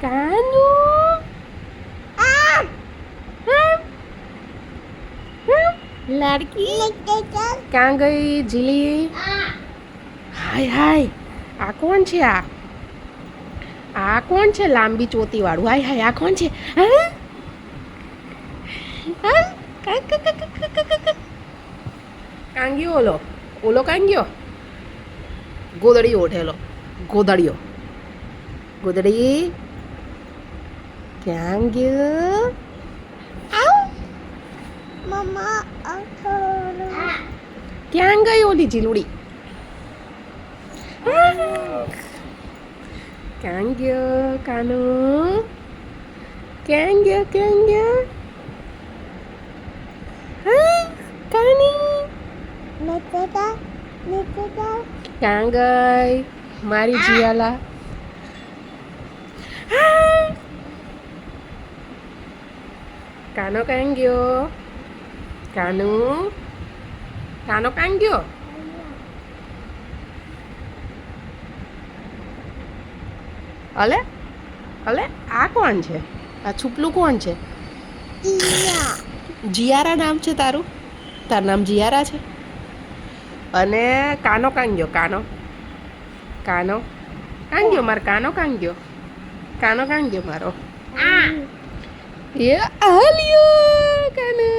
કાનુ લાડકી ક્યાં ગઈ જીલી? હાય હાય, આ કોણ છે? આ કોણ છે લાંબી ચોતી વાળું? હાય હાય, આ કોણ છે? હા? હા? કાં ગયો ઓલો? ઓલો કાં ગયો? ગોદડીઓ ઓઢેલો, ગોદડીઓ. ગોદડી ક્યાં ગયો? ક્યાં ગઈ ઓલી જીલુડી? ક્યાં ગયો કાનુ? ક્યાં ગયો? ક્યાં ગયો? હા કાની ક્યાં ગઈ મારી જીયાલા? કાનો ક્યાં ગયો? કાનુ કાનો ક્યાં ગયો? અલે અલે, આ કોણ છે? આ છુપલું કોણ છે? જીયારા નામ છે તારું? તારું નામ જીયારા છે? અને કાનો કાં ગયો? કાનો કાનો કાં ગયો? મારો કાનો કાં ગયો? કાનો કાં ગયો મારો? એ આલ્યો કાનો.